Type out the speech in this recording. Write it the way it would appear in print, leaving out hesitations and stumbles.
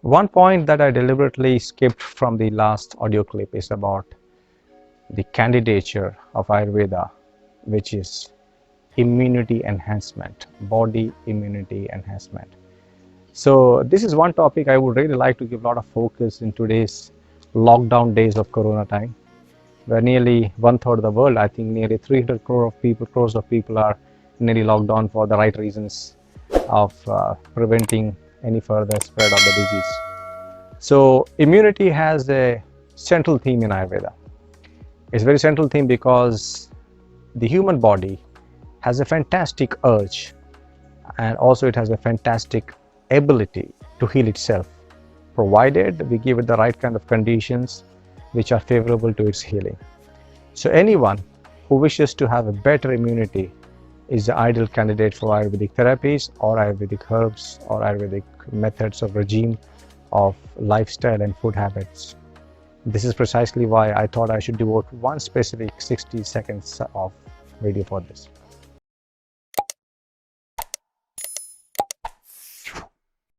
One point that I deliberately skipped from the last audio clip is about the candidature of Ayurveda, which is immunity enhancement, body immunity enhancement. So this is one topic I would really like to give a lot of focus in today's lockdown days of Corona time, where nearly 1/3 of the world, I think nearly 300 crores of people are nearly locked down for the right reasons of preventing any further spread of the disease. So immunity has a central theme in Ayurveda. It's a very central theme because the human body has a fantastic urge, and also it has a fantastic ability to heal itself, provided we give it the right kind of conditions which are favorable to its healing. So anyone who wishes to have a better immunity is the ideal candidate for Ayurvedic therapies or Ayurvedic herbs or Ayurvedic methods of regime of lifestyle and food habits. This is precisely why I thought I should devote one specific 60 seconds of video for this.